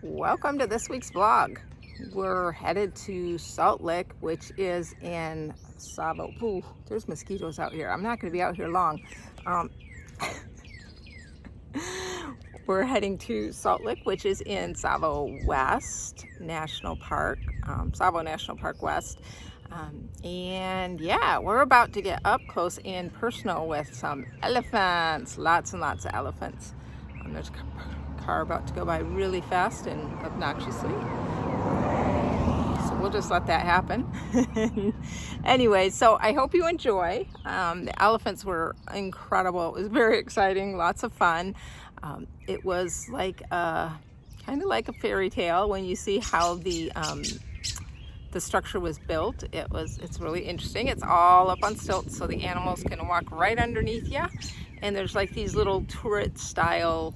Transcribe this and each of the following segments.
Welcome to this week's vlog. We're headed to Salt Lick, which is in Tsavo. Ooh, there's mosquitoes out here. I'm not going to be out here long. We're heading to Salt Lick, which is in Tsavo West National Park, Tsavo National Park West. And yeah, we're about to get up close and personal with some elephants, lots and lots of elephants. There's a car about to go by really fast and obnoxiously. So we'll just let that happen. Anyway, so I hope you enjoy. The elephants were incredible. It was very exciting, lots of fun. It was like kind of like a fairy tale when you see how the structure was built. It's really interesting. It's all up on stilts, so the animals can walk right underneath you. And there's like these little turret style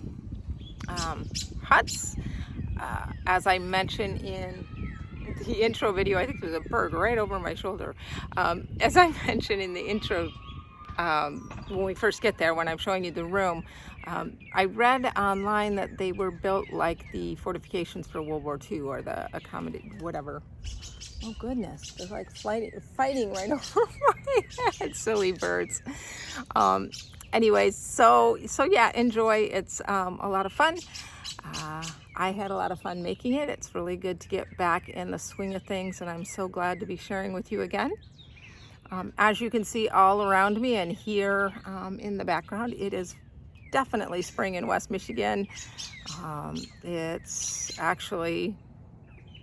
huts. As I mentioned in the intro video, I think there's a bird right over my shoulder. As I mentioned in the intro, when we first get there, when I'm showing you the room, I read online that they were built like the fortifications for World War II or the accommodation, whatever. Oh goodness, they're like fighting right over my head, silly birds. Anyways, so yeah, enjoy. It's a lot of fun. I had a lot of fun making it. It's really good to get back in the swing of things, and I'm so glad to be sharing with you again. As you can see all around me and here in the background, it is definitely spring in West Michigan. It's actually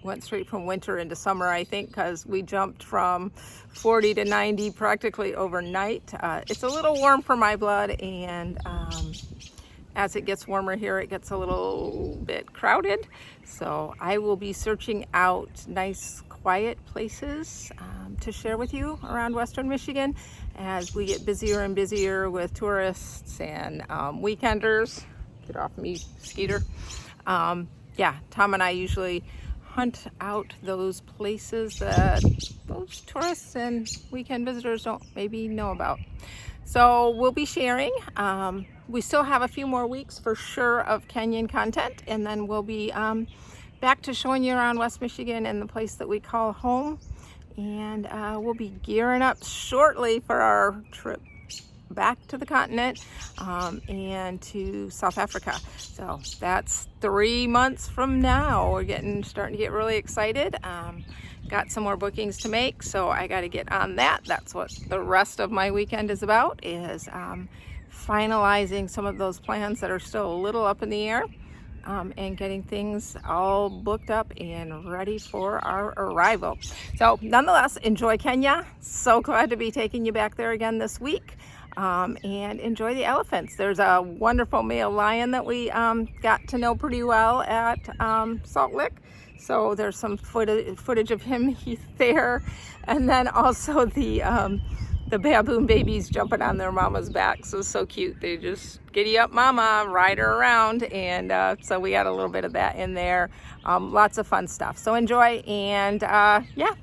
went straight from winter into summer, I think, because we jumped from 40 to 90 practically overnight. It's a little warm for my blood, and as it gets warmer here, it gets a little bit crowded. So I will be searching out nice, quiet places to share with you around Western Michigan as we get busier and busier with tourists and weekenders. Get off me, Skeeter. Yeah, Tom and I usually hunt out those places that those tourists and weekend visitors don't maybe know about. So we'll be sharing. We still have a few more weeks for sure of canyon content, and then we'll be back to showing you around West Michigan and the place that we call home. And we'll be gearing up shortly for our trip back to the continent and to South Africa. So that's 3 months from now. We're starting to get really excited. Got some more bookings to make, so I got to get on that. That's what the rest of my weekend is about, is finalizing some of those plans that are still a little up in the air, and getting things all booked up and ready for our arrival. So nonetheless, enjoy Kenya. So glad to be taking you back there again this week. And enjoy the elephants. There's a wonderful male lion that we got to know pretty well at Salt Lick. So there's some footage of him there. And then also the baboon babies jumping on their mama's back. So cute. They just giddy up mama, ride her around. And so we got a little bit of that in there. Lots of fun stuff. So enjoy, and yeah,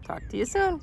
talk to you soon.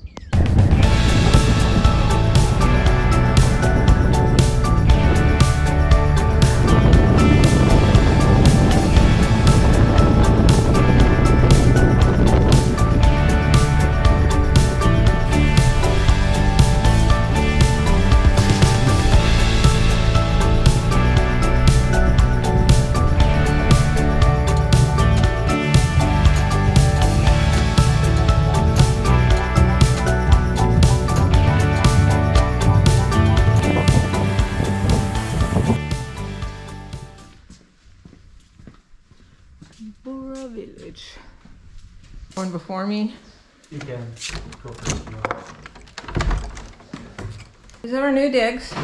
Village. One before me. You can go first. These are our new digs.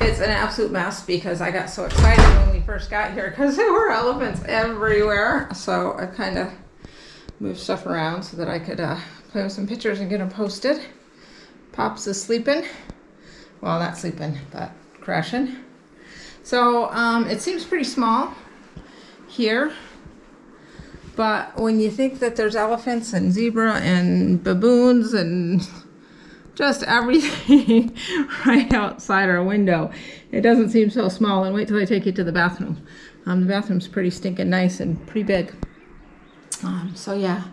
It's an absolute mess because I got so excited when we first got here because there were elephants everywhere. So I kind of moved stuff around so that I could play with some pictures and get them posted. Pops is sleeping. Well, not sleeping, but crashing. So it seems pretty small here, but when you think that there's elephants and zebra and baboons and just everything right outside our window. It doesn't seem so small, and wait till I take you to the bathroom. The bathroom's pretty stinking nice and pretty big. So yeah,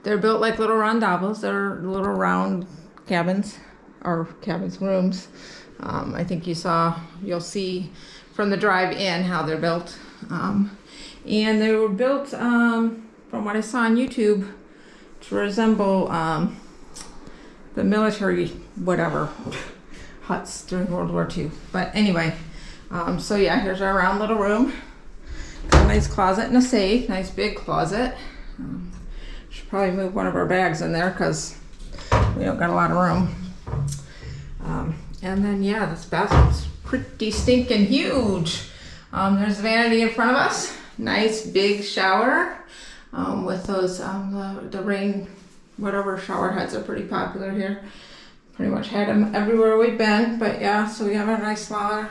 they're built like little rondables. They're little round cabins, or rooms. I think you'll see from the drive-in how they're built. And they were built, from what I saw on YouTube, to resemble the military whatever huts during World War II. But anyway, so yeah, here's our round little room. Got a nice closet and a safe, nice big closet. Should probably move one of our bags in there because we don't got a lot of room. And then yeah, this bathroom's pretty stinking huge. There's a vanity in front of us, nice big shower with those the rain whatever shower heads are pretty popular here. Pretty much had them everywhere we've been, but yeah, so we have a nice smaller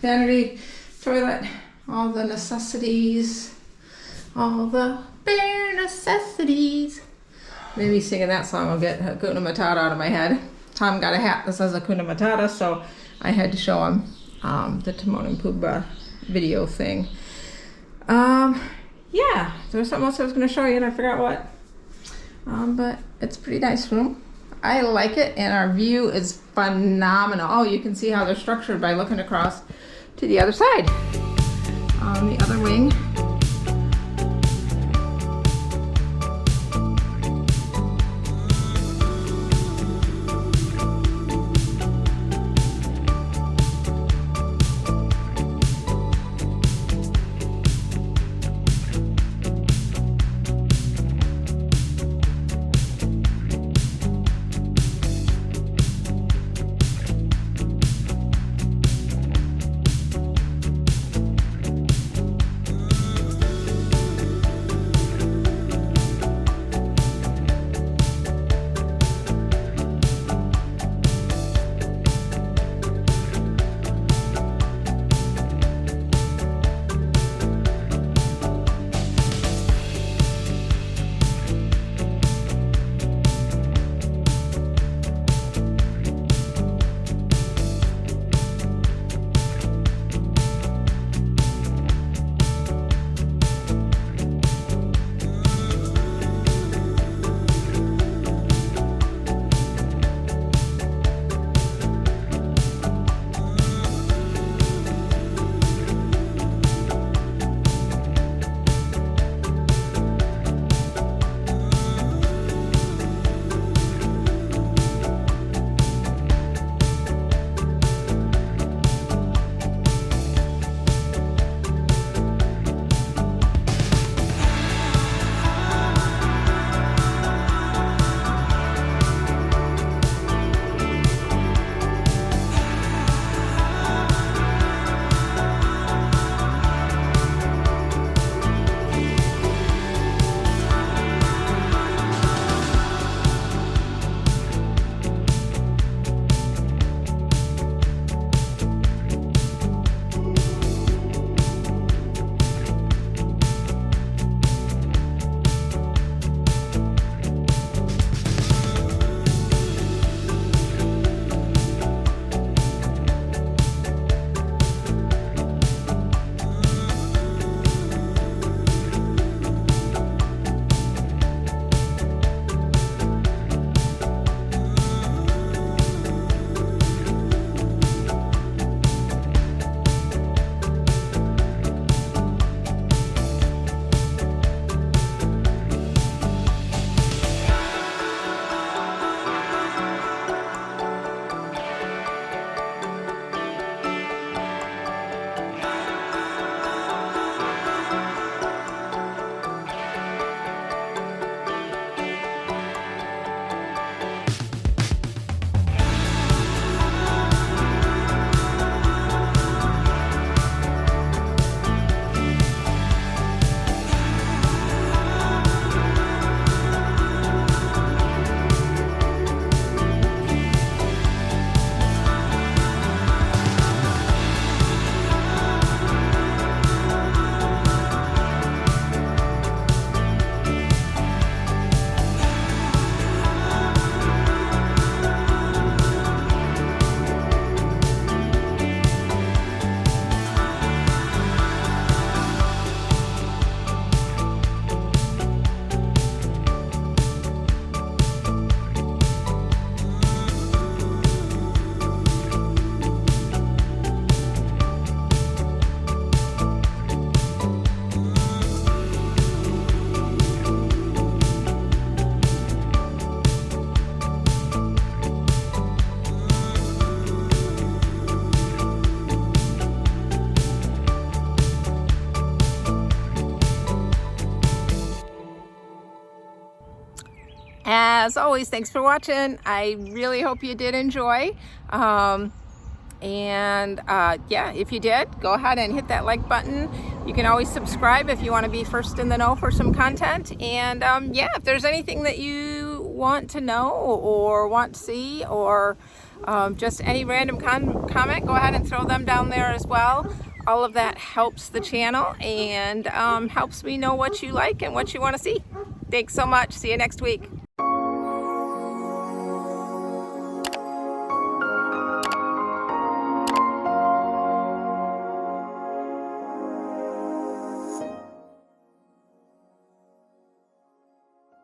vanity toilet, all the necessities, all the bare necessities. Maybe singing that song will get Hakuna Matata out of my head. Tom got a hat that says Hakuna Matata, so I had to show him the Timon and Pumbaa video thing. Yeah, there was something else I was going to show you and I forgot what. But it's a pretty nice room. I like it, and our view is phenomenal. Oh, you can see how they're structured by looking across to the other side. On the other wing, As always, thanks for watching. I really hope you did enjoy. Yeah, if you did, go ahead and hit that like button. You can always subscribe if you want to be first in the know for some content. And yeah, if there's anything that you want to know or want to see, or just any random comment, go ahead and throw them down there as well. All of that helps the channel and helps me know what you like and what you want to see. Thanks so much. See you next week.